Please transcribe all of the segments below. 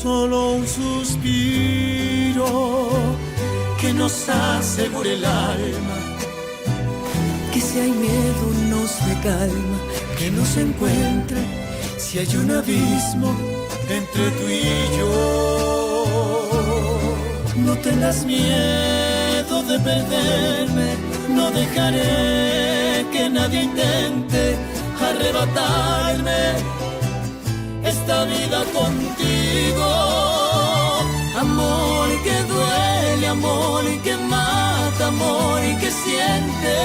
solo un suspiro que nos asegure el alma, que si hay miedo nos dé calma, que nos encuentre si hay un abismo entre tú y yo. No tengas miedo de perderme, no dejaré que nadie intente arrebatarme esta vida contigo. Amor que duele, amor que mata, amor que siente,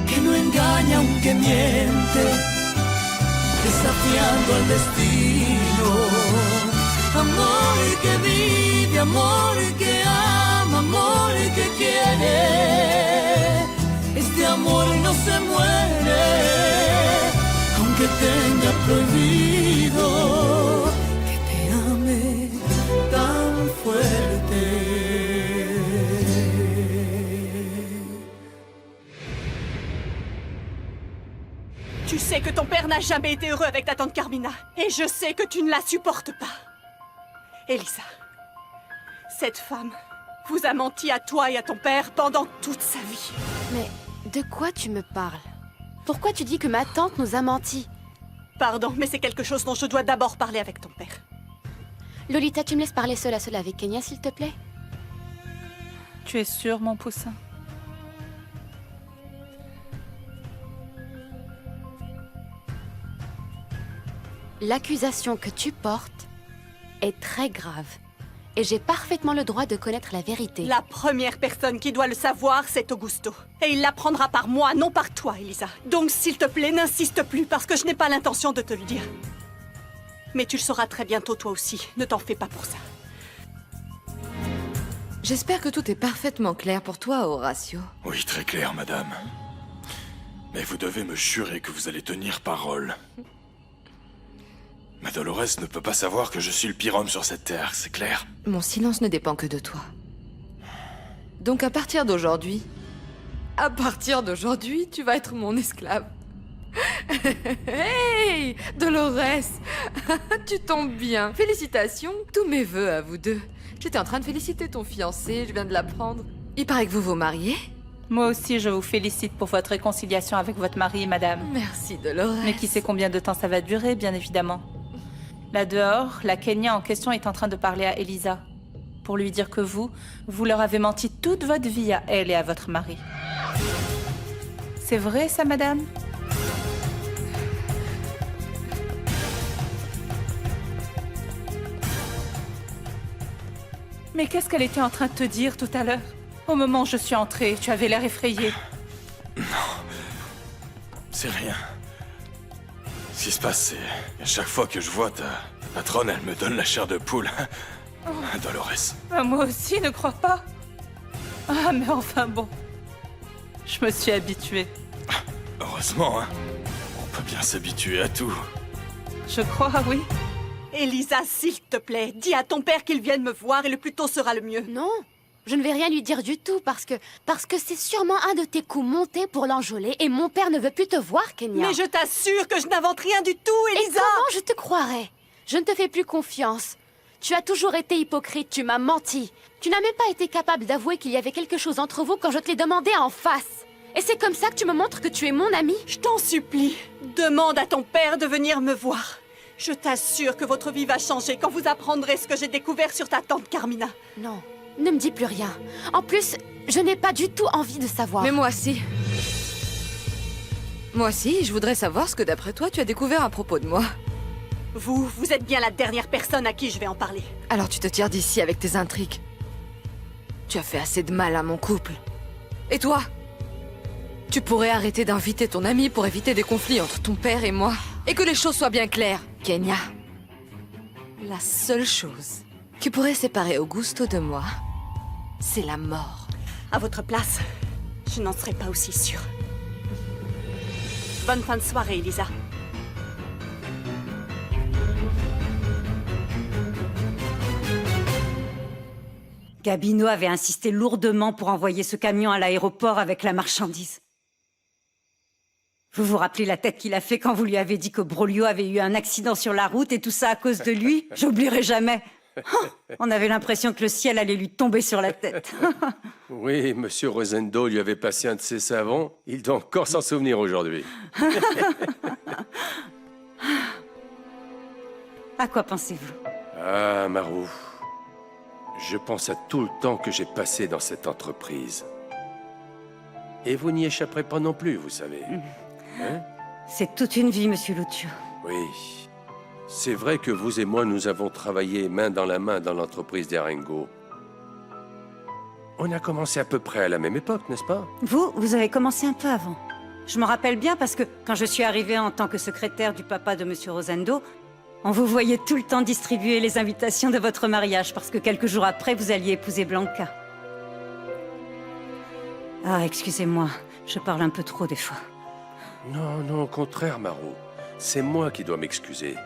que no engaña aunque miente, desafiando al destino. Amor que vive, amor que ama, amor que quiere. Este amor no se muere, aunque tenga prohibido que te ame tan fuerte. Tu sais que ton père n'a jamais été heureux avec ta tante Carmina. Et je sais que tu ne la supportes pas. Elisa, cette femme vous a menti à toi et à ton père pendant toute sa vie. Mais de quoi tu me parles? Pourquoi tu dis que ma tante nous a menti? Pardon, mais c'est quelque chose dont je dois d'abord parler avec ton père. Lolita, tu me laisses parler seule à seule avec Kenya, s'il te plaît? Tu es sûre, mon poussin? L'accusation que tu portes est très grave. Et j'ai parfaitement le droit de connaître la vérité. La première personne qui doit le savoir, c'est Augusto. Et il l'apprendra par moi, non par toi, Elisa. Donc, s'il te plaît, n'insiste plus, parce que je n'ai pas l'intention de te le dire. Mais tu le sauras très bientôt, toi aussi. Ne t'en fais pas pour ça. J'espère que tout est parfaitement clair pour toi, Horacio. Oui, très clair, madame. Mais vous devez me jurer que vous allez tenir parole. Ma Dolores ne peut pas savoir que je suis le pire homme sur cette terre, c'est clair. Mon silence ne dépend que de toi. Donc à partir d'aujourd'hui... À partir d'aujourd'hui, tu vas être mon esclave. Hey, Dolores, tu tombes bien. Félicitations, tous mes vœux à vous deux. J'étais en train de féliciter ton fiancé, je viens de l'apprendre. Il paraît que vous vous mariez? Moi aussi, je vous félicite pour votre réconciliation avec votre mari, madame. Merci, Dolores. Mais qui sait combien de temps ça va durer, bien évidemment. Là dehors, la Kenya en question est en train de parler à Elisa. Pour lui dire que vous leur avez menti toute votre vie à elle et à votre mari. C'est vrai, ça, madame? Mais qu'est-ce qu'elle était en train de te dire tout à l'heure? Au moment où je suis entrée, tu avais l'air effrayée. Non, c'est rien. Ce qui se passe, c'est... À chaque fois que je vois ta patronne, elle me donne la chair de poule. Oh. Dolores. Ah, moi aussi, ne crois pas. Ah, mais enfin bon. Je me suis habituée. Heureusement, hein. On peut bien s'habituer à tout. Je crois, oui. Elisa, s'il te plaît, dis à ton père qu'il vienne me voir et le plus tôt sera le mieux. Non, je ne vais rien lui dire du tout parce que c'est sûrement un de tes coups montés pour l'enjôler et mon père ne veut plus te voir, Kenya. Mais je t'assure que je n'invente rien du tout, Elisa. Et comment je te croirais? Je ne te fais plus confiance. Tu as toujours été hypocrite, tu m'as menti. Tu n'as même pas été capable d'avouer qu'il y avait quelque chose entre vous quand je te l'ai demandé en face. Et c'est comme ça que tu me montres que tu es mon ami? Je t'en supplie, demande à ton père de venir me voir. Je t'assure que votre vie va changer quand vous apprendrez ce que j'ai découvert sur ta tante Carmina. Non, ne me dis plus rien. En plus, je n'ai pas du tout envie de savoir. Mais moi aussi. Moi aussi, je voudrais savoir ce que d'après toi tu as découvert à propos de moi. Vous êtes bien la dernière personne à qui je vais en parler. Alors tu te tires d'ici avec tes intrigues. Tu as fait assez de mal à mon couple. Et toi? Tu pourrais arrêter d'inviter ton ami pour éviter des conflits entre ton père et moi. Et que les choses soient bien claires, Kenya. La seule chose qui pourrait séparer Augusto de moi, c'est la mort. À votre place, je n'en serais pas aussi sûre. Bonne fin de soirée, Elisa. Gabino avait insisté lourdement pour envoyer ce camion à l'aéroport avec la marchandise. Vous vous rappelez la tête qu'il a fait quand vous lui avez dit que Brolio avait eu un accident sur la route et tout ça à cause de lui? J'oublierai jamais. Oh, on avait l'impression que le ciel allait lui tomber sur la tête. Oui, Monsieur Rosendo lui avait passé un de ses savons. Il doit encore s'en souvenir aujourd'hui. À quoi pensez-vous? Ah, Marou. Je pense à tout le temps que j'ai passé dans cette entreprise. Et vous n'y échapperez pas non plus, vous savez. Hein? C'est toute une vie, Monsieur Lucio. Oui. C'est vrai que vous et moi, nous avons travaillé main dans la main dans l'entreprise d'Erengo. On a commencé à peu près à la même époque, n'est-ce pas? Vous avez commencé un peu avant. Je me rappelle bien parce que quand je suis arrivée en tant que secrétaire du papa de Monsieur Rosendo, on vous voyait tout le temps distribuer les invitations de votre mariage parce que quelques jours après, vous alliez épouser Blanca. Ah, excusez-moi, je parle un peu trop des fois. Non, non, au contraire, Marou. C'est moi qui dois m'excuser.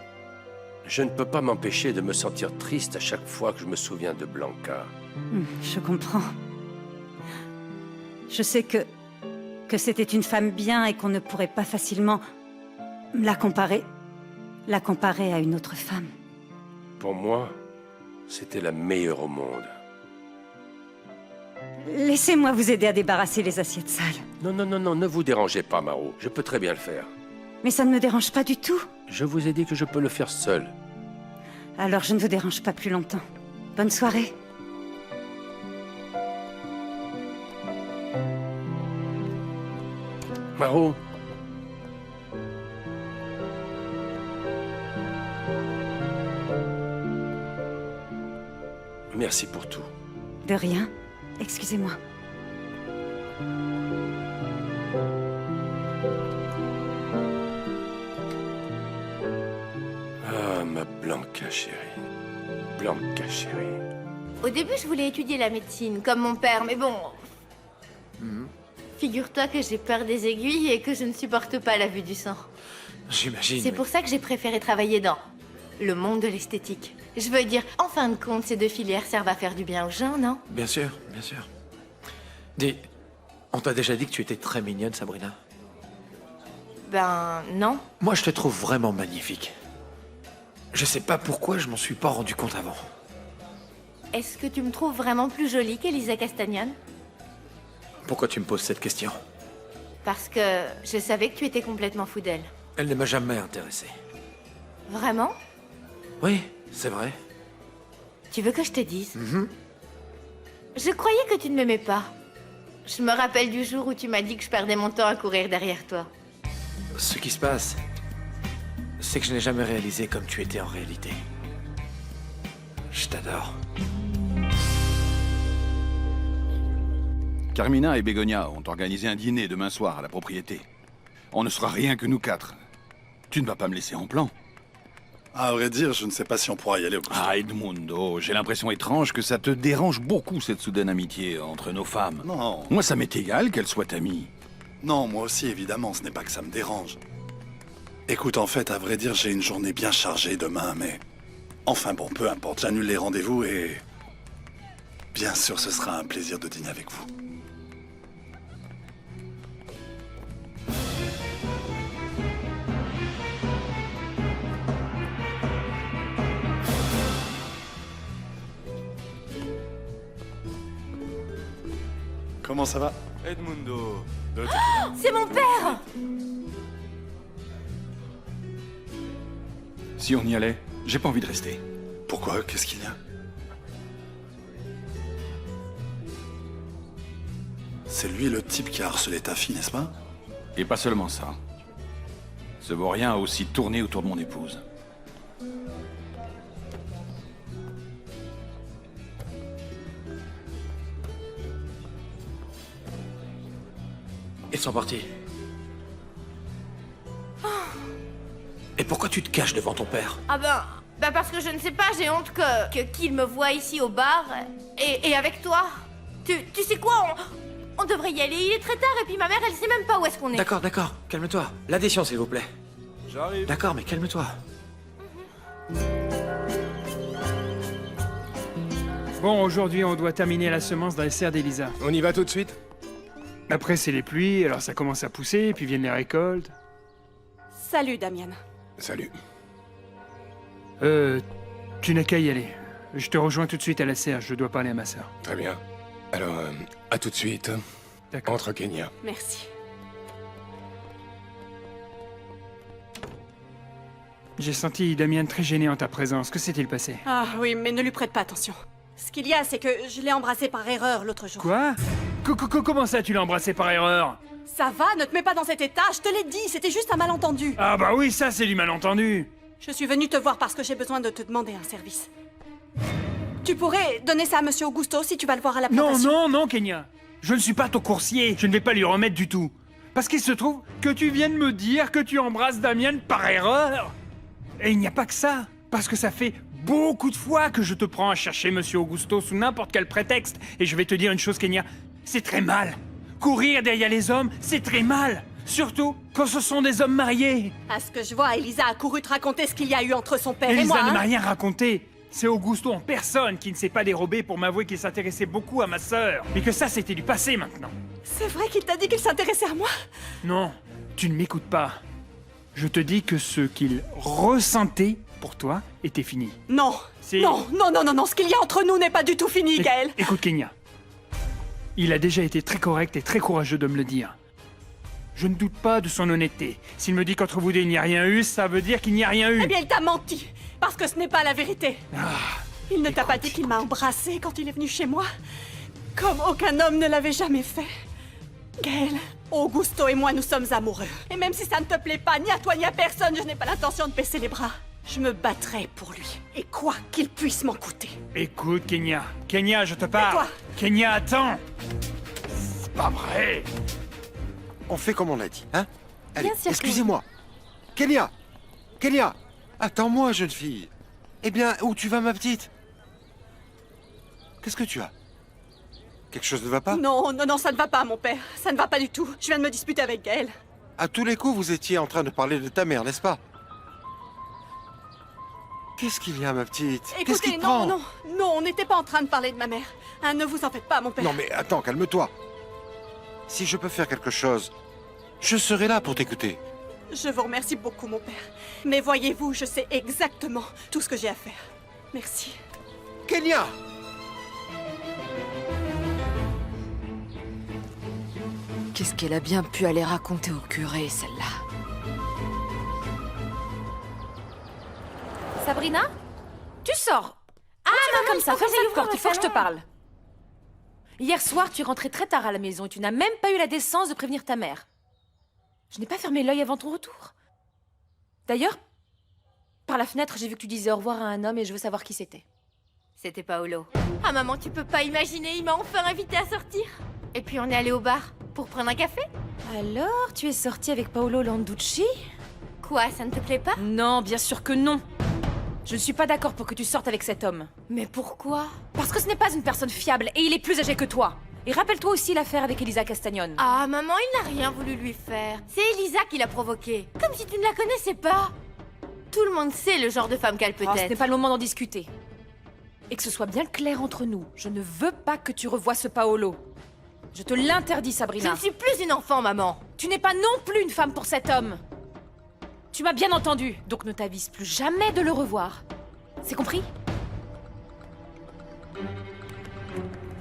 Je ne peux pas m'empêcher de me sentir triste à chaque fois que je me souviens de Blanca. Je comprends. Je sais que c'était une femme bien et qu'on ne pourrait pas facilement la comparer à une autre femme. Pour moi, c'était la meilleure au monde. Laissez-moi vous aider à débarrasser les assiettes sales. Non, non, non, non, ne vous dérangez pas, Marou. Je peux très bien le faire. Mais ça ne me dérange pas du tout. Je vous ai dit que je peux le faire seul. Alors je ne vous dérange pas plus longtemps. Bonne soirée. Marou. Merci pour tout. De rien. Excusez-moi. Ah, ma Blanca chérie. Blanca chérie. Au début, je voulais étudier la médecine, comme mon père, mais bon... Figure-toi que j'ai peur des aiguilles et que je ne supporte pas la vue du sang. J'imagine. C'est pour ça que j'ai préféré travailler dans le monde de l'esthétique. Je veux dire, en fin de compte, ces deux filières servent à faire du bien aux gens, non? Bien sûr, bien sûr. Dis, on t'a déjà dit que tu étais très mignonne, Sabrina? Ben, non. Moi, je te trouve vraiment magnifique. Je sais pas pourquoi je m'en suis pas rendu compte avant. Est-ce que tu me trouves vraiment plus jolie qu'Elisa Castagnone? Pourquoi tu me poses cette question? Parce que je savais que tu étais complètement fou d'elle. Elle ne m'a jamais intéressé. Vraiment? Oui, c'est vrai. Tu veux que je te dise? Je croyais que tu ne m'aimais pas. Je me rappelle du jour où tu m'as dit que je perdais mon temps à courir derrière toi. Ce qui se passe, c'est que je n'ai jamais réalisé comme tu étais en réalité. Je t'adore. Carmina et Bégonia ont organisé un dîner demain soir à la propriété. On ne sera rien que nous quatre. Tu ne vas pas me laisser en plan. À vrai dire, je ne sais pas si on pourra y aller au Ah, Edmundo, j'ai l'impression étrange que ça te dérange beaucoup, cette soudaine amitié entre nos femmes. Non. Moi, ça m'est égal qu'elles soient amies. Non, moi aussi, évidemment, ce n'est pas que ça me dérange. Écoute, en fait, à vrai dire, j'ai une journée bien chargée demain, mais... Enfin bon, peu importe, j'annule les rendez-vous et... Bien sûr, ce sera un plaisir de dîner avec vous. Comment ça va? Edmundo. C'est mon père! Si on y allait, j'ai pas envie de rester. Pourquoi? Qu'est-ce qu'il y a? C'est lui le type qui a harcelé ta fille, n'est-ce pas? Et pas seulement ça. Ce vaurien a aussi tourné autour de mon épouse. Ils sont partis. Et pourquoi tu te caches devant ton père? Ah ben parce que je ne sais pas, j'ai honte que qu'il me voie ici au bar et avec toi. Tu sais quoi, on devrait y aller, il est très tard et puis ma mère elle sait même pas où est-ce qu'on est. D'accord, d'accord, calme-toi. L'addition, s'il vous plaît. J'arrive. D'accord, mais calme-toi. Bon, aujourd'hui, on doit terminer la semence dans les serres d'Elisa. On y va tout de suite? Après, c'est les pluies, alors ça commence à pousser, puis viennent les récoltes. Salut, Damien. Salut. Tu n'as qu'à y aller. Je te rejoins tout de suite à la serre, je dois parler à ma sœur. Très bien. Alors, à tout de suite. D'accord. Entre Kenya. Merci. J'ai senti Damien très gêné en ta présence. Que s'est-il passé? Ah oui, mais ne lui prête pas attention. Ce qu'il y a, c'est que je l'ai embrassé par erreur l'autre jour. Quoi? Comment ça, tu l'as embrassé par erreur? Ça va, ne te mets pas dans cet état, je te l'ai dit, c'était juste un malentendu. Ah bah oui, ça c'est du malentendu. Je suis venue te voir parce que j'ai besoin de te demander un service. Tu pourrais donner ça à Monsieur Augusto si tu vas le voir à la plantation. Non, Kenya. Je ne suis pas ton coursier. Je ne vais pas lui remettre du tout. Parce qu'il se trouve que tu viens de me dire que tu embrasses Damien par erreur. Et il n'y a pas que ça. Parce que ça fait beaucoup de fois que je te prends à chercher Monsieur Augusto sous n'importe quel prétexte. Et je vais te dire une chose, Kenya. C'est très mal. Courir derrière les hommes, c'est très mal. Surtout quand ce sont des hommes mariés. À ce que je vois, Elisa a couru te raconter ce qu'il y a eu entre son père et Elisa moi. ne m'a hein. rien raconté. C'est Augusto en personne qui ne s'est pas dérobé pour m'avouer qu'il s'intéressait beaucoup à ma sœur. Mais que ça, c'était du passé maintenant. C'est vrai qu'il t'a dit qu'il s'intéressait à moi? Non, tu ne m'écoutes pas. Je te dis que ce qu'il ressentait pour toi était fini. Non. C'est- Non, ce qu'il y a entre nous n'est pas du tout fini, Gaël. Écoute, Kenya. Il a déjà été très correct et très courageux de me le dire. Je ne doute pas de son honnêteté. S'il me dit qu'entre vous deux il n'y a rien eu, ça veut dire qu'il n'y a rien eu. Eh bien, il t'a menti, parce que ce n'est pas la vérité. Il ne t'a pas dit qu'il m'a embrassée quand il est venu chez moi, comme aucun homme ne l'avait jamais fait. Gaël, Augusto et moi, nous sommes amoureux. Et même si ça ne te plaît pas, ni à toi ni à personne, je n'ai pas l'intention de baisser les bras. Je me battrai pour lui, et quoi qu'il puisse m'en coûter. Écoute, Kenya. Kenya, je te parle. toi Kenya, attends. C'est pas vrai. On fait comme on a dit, hein? Allez, Bien sûr que excusez-moi. Kenya! Kenya! Attends-moi, jeune fille. Eh bien, où tu vas, ma petite? Qu'est-ce que tu as? Quelque chose ne va pas? Non, ça ne va pas, mon père. Ça ne va pas du tout. Je viens de me disputer avec Gaël. À tous les coups, vous étiez en train de parler de ta mère, n'est-ce pas? Qu'est-ce qu'il y a, ma petite? Qu'est-ce qui Écoutez, te prend? non, on n'était pas en train de parler de ma mère. Hein, ne vous en faites pas, mon père. Non, mais attends, calme-toi. Si je peux faire quelque chose, je serai là pour t'écouter. Je vous remercie beaucoup, mon père. Mais voyez-vous, je sais exactement tout ce que j'ai à faire. Merci. Kenya! Qu'est-ce qu'elle a bien pu aller raconter au curé, celle-là? Sabrina? Tu sors. Ah, tu vas maman, comme ça, ferme j'aille cette porte, ouvrir il faut le que je te salon. parle. Hier soir, tu es rentrée très tard à la maison et tu n'as même pas eu la décence de prévenir ta mère. Je n'ai pas fermé l'œil avant ton retour. D'ailleurs, par la fenêtre, j'ai vu que tu disais au revoir à un homme et je veux savoir qui c'était. C'était Paolo. Ah maman, tu peux pas imaginer, il m'a enfin invité à sortir. Et puis on est allé au bar pour prendre un café. Alors, tu es sortie avec Paolo Landucci? Quoi, ça ne te plaît pas? Non, bien sûr que non. Je ne suis pas d'accord pour que tu sortes avec cet homme. Mais pourquoi? Parce que ce n'est pas une personne fiable et il est plus âgé que toi. Et rappelle-toi aussi l'affaire avec Elisa Castagnone. Ah maman, il n'a rien voulu lui faire. C'est Elisa qui l'a provoqué. Comme si tu ne la connaissais pas. Tout le monde sait le genre de femme qu'elle peut Oh, ce être. n'est pas le moment d'en discuter. Et que ce soit bien clair entre nous, je ne veux pas que tu revoies ce Paolo. Je te l'interdis, Je Sabrina. ne suis plus une enfant, maman. Tu n'es pas non plus une femme pour cet homme. Tu m'as bien entendu, donc ne t'avise plus jamais de le revoir. C'est compris?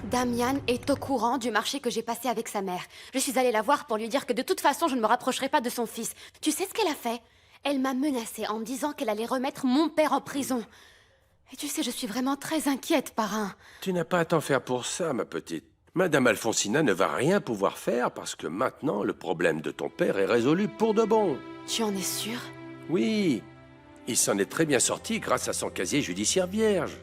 Damien est au courant du marché que j'ai passé avec sa mère. Je suis allée la voir pour lui dire que de toute façon, je ne me rapprocherai pas de son fils. Tu sais ce qu'elle a fait? Elle m'a menacée en me disant qu'elle allait remettre mon père en prison. Et tu sais, je suis vraiment très inquiète, parrain. Tu n'as pas à t'en faire pour ça, ma petite. Madame Alfonsina ne va rien pouvoir faire parce que maintenant, le problème de ton père est résolu pour de bon. Tu en es sûr? Oui, il s'en est très bien sorti grâce à son casier judiciaire vierge.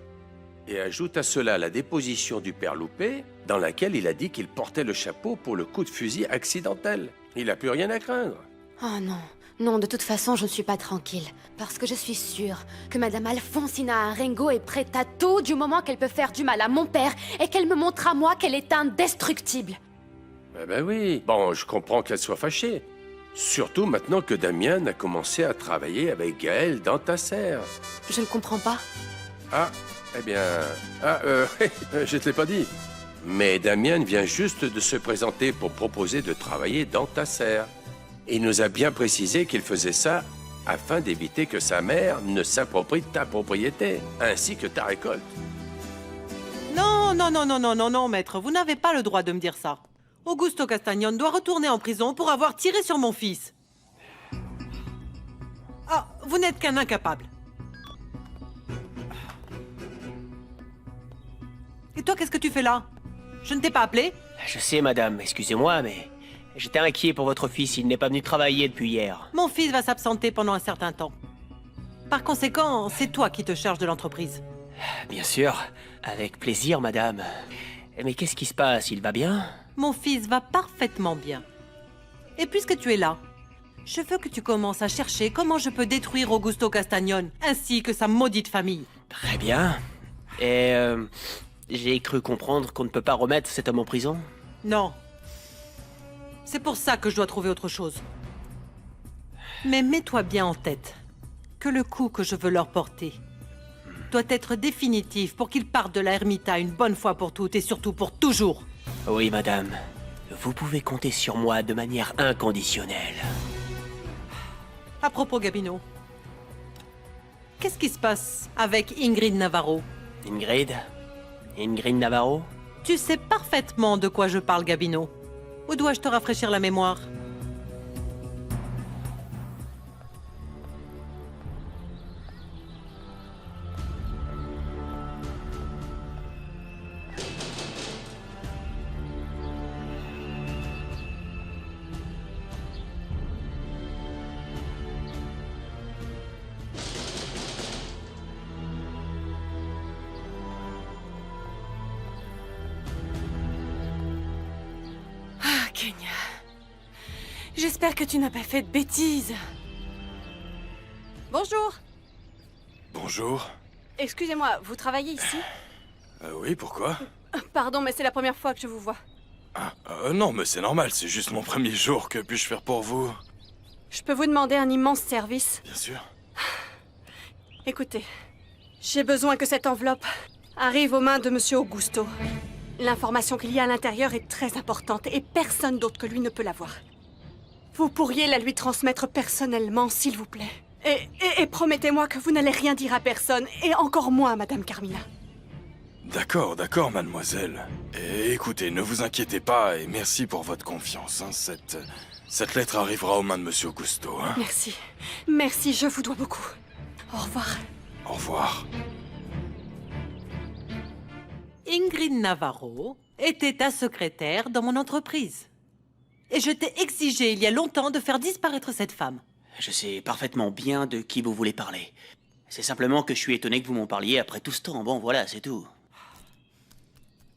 Et ajoute à cela la déposition du père Loupé, dans laquelle il a dit qu'il portait le chapeau pour le coup de fusil accidentel. Il n'a plus rien à craindre. Oh non. Non, de toute façon, je ne suis pas tranquille. Parce que je suis sûre que Madame Alfonsina Arengo est prête à tout du moment qu'elle peut faire du mal à mon père et qu'elle me montre à moi qu'elle est indestructible. Eh ben oui. Bon, je comprends qu'elle soit fâchée. Surtout maintenant que Damien a commencé à travailler avec Gaël dans ta serre. Je ne comprends pas. Ah, eh bien... Ah, je te l'ai pas dit. Mais Damien vient juste de se présenter pour proposer de travailler dans ta serre. Et il nous a bien précisé qu'il faisait ça afin d'éviter que sa mère ne s'approprie de ta propriété, ainsi que ta récolte. Non, non, non, non, non, non, non, maître, vous n'avez pas le droit de me dire ça. Augusto Castagnon doit retourner en prison pour avoir tiré sur mon fils. Ah, vous n'êtes qu'un incapable. Et toi, qu'est-ce que tu fais là? Je ne t'ai pas appelé? Je sais, madame, excusez-moi, mais j'étais inquiet pour votre fils. Il n'est pas venu travailler depuis hier. Mon fils va s'absenter pendant un certain temps. Par conséquent, c'est toi qui te charges de l'entreprise. Bien sûr, avec plaisir, madame. Mais qu'est-ce qui se passe? Il va bien? Mon fils va parfaitement bien. Et puisque tu es là, je veux que tu commences à chercher comment je peux détruire Augusto Castagnon, ainsi que sa maudite famille. Très bien. Et j'ai cru comprendre qu'on ne peut pas remettre cet homme en prison? Non. C'est pour ça que je dois trouver autre chose. Mais mets-toi bien en tête que le coup que je veux leur porter doit être définitif pour qu'ils partent de la Ermita une bonne fois pour toutes et surtout pour toujours. Oui, madame. Vous pouvez compter sur moi de manière inconditionnelle. À propos, Gabino, qu'est-ce qui se passe avec Ingrid Navarro? Ingrid? Ingrid Navarro? Tu sais parfaitement de quoi je parle, Gabino. Ou dois-je te rafraîchir la mémoire? Ah, Kenya. J'espère que tu n'as pas fait de bêtises. Bonjour. Bonjour. Excusez-moi, vous travaillez ici? Oui, pourquoi? Pardon, mais c'est la première fois que je vous vois. Non, mais c'est normal, c'est juste mon premier jour. Que puis-je faire pour vous? Je peux vous demander un immense service? Bien sûr. Écoutez, j'ai besoin que cette enveloppe arrive aux mains de Monsieur Augusto. L'information qu'il y a à l'intérieur est très importante et personne d'autre que lui ne peut l'avoir. Vous pourriez la lui transmettre personnellement, s'il vous plaît. Et promettez-moi que vous n'allez rien dire à personne, et encore moins à Madame Carmilla. D'accord, d'accord, mademoiselle. Et écoutez, ne vous inquiétez pas et merci pour votre confiance. Hein. Cette lettre arrivera aux mains de Monsieur Augusto. Hein. Merci. Merci, je vous dois beaucoup. Au revoir. Au revoir. Ingrid Navarro était ta secrétaire dans mon entreprise. Et je t'ai exigé il y a longtemps de faire disparaître cette femme. Je sais parfaitement bien de qui vous voulez parler. C'est simplement que je suis étonné que vous m'en parliez après tout ce temps. Bon, voilà, c'est tout.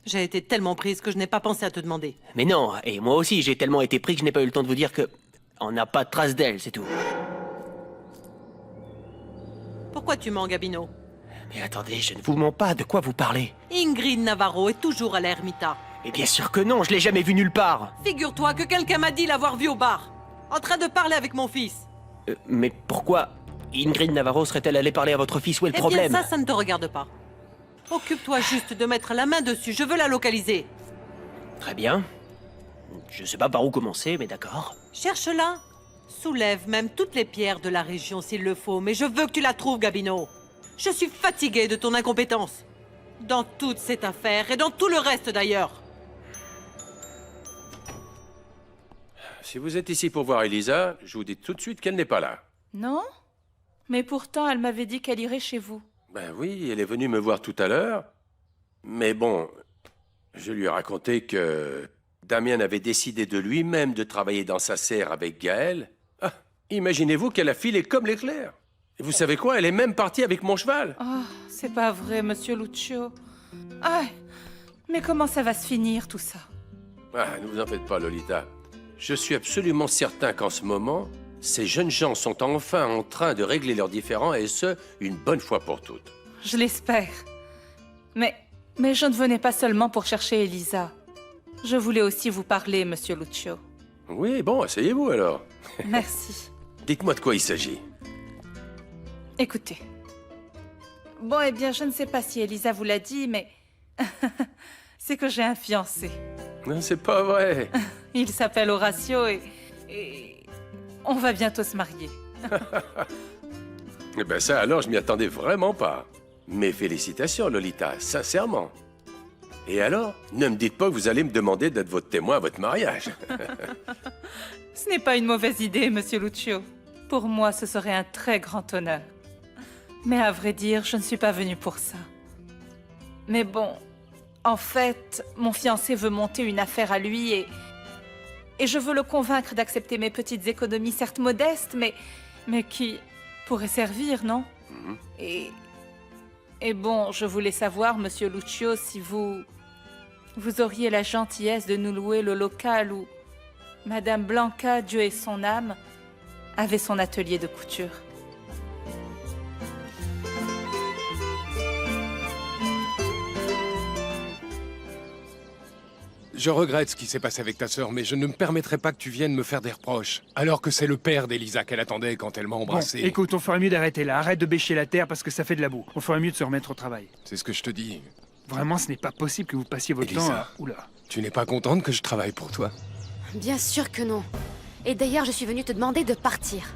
J'ai été tellement prise que je n'ai pas pensé à te demander. Mais non, et moi aussi, j'ai tellement été pris que je n'ai pas eu le temps de vous dire que... On n'a pas de trace d'elle, c'est tout. Pourquoi tu mens, Gabino? Mais attendez, je ne vous mens pas, de quoi vous parlez? Ingrid Navarro est toujours à l'Ermita. Mais bien sûr que non, je l'ai jamais vue nulle part. Figure-toi que quelqu'un m'a dit l'avoir vue au bar, en train de parler avec mon fils. Mais pourquoi Ingrid Navarro serait-elle allée parler à votre fils? Où est le problème? Eh bien ça ne te regarde pas. Occupe-toi juste de mettre la main dessus, je veux la localiser. Très bien. Je sais pas par où commencer, mais d'accord. Cherche-la. Soulève même toutes les pierres de la région s'il le faut, mais je veux que tu la trouves, Gabino. Je suis fatigué de ton incompétence. Dans toute cette affaire et dans tout le reste d'ailleurs. Si vous êtes ici pour voir Elisa, je vous dis tout de suite qu'elle n'est pas là. Non? Mais pourtant, elle m'avait dit qu'elle irait chez vous. Ben oui, elle est venue me voir tout à l'heure. Mais bon, je lui ai raconté que Damien avait décidé de lui-même de travailler dans sa serre avec Gaël. Ah, imaginez-vous qu'elle a filé comme l'éclair. Et vous savez quoi? Elle est même partie avec mon cheval. Oh, c'est pas vrai, monsieur Lucio. Ah, mais comment ça va se finir, tout ça? Ah, ne vous en faites pas, Lolita. Je suis absolument certain qu'en ce moment, ces jeunes gens sont enfin en train de régler leurs différends, et ce, une bonne fois pour toutes. Je l'espère. Mais je ne venais pas seulement pour chercher Elisa. Je voulais aussi vous parler, monsieur Lucio. Oui, bon, asseyez-vous alors. Merci. Dites-moi de quoi il s'agit. Écoutez. Bon, eh bien, je ne sais pas si Elisa vous l'a dit, mais... c'est que j'ai un fiancé. Non, c'est pas vrai. Il s'appelle Horacio et On va bientôt se marier. Eh ben ça alors, je m'y attendais vraiment pas. Mes félicitations, Lolita, sincèrement. Et alors, ne me dites pas que vous allez me demander d'être votre témoin à votre mariage. Ce n'est pas une mauvaise idée, Monsieur Lucio. Pour moi, ce serait un très grand honneur. Mais à vrai dire, je ne suis pas venue pour ça. Mais bon, en fait, mon fiancé veut monter une affaire à lui et je veux le convaincre d'accepter mes petites économies, certes modestes, mais qui pourraient servir, non? Et bon, je voulais savoir, Monsieur Lucio, si vous auriez la gentillesse de nous louer le local où Madame Blanca, Dieu ait son âme, avait son atelier de couture. Je regrette ce qui s'est passé avec ta sœur, mais je ne me permettrai pas que tu viennes me faire des reproches. Alors que c'est le père d'Elisa qu'elle attendait quand elle m'a embrassé. Bon, écoute, on ferait mieux d'arrêter là. Arrête de bêcher la terre parce que ça fait de la boue. On ferait mieux de se remettre au travail. C'est ce que je te dis. Vraiment, ce n'est pas possible que vous passiez votre Elisa, temps à... Oula. Tu n'es pas contente que je travaille pour toi? Bien sûr que non. Et d'ailleurs, je suis venue te demander de partir.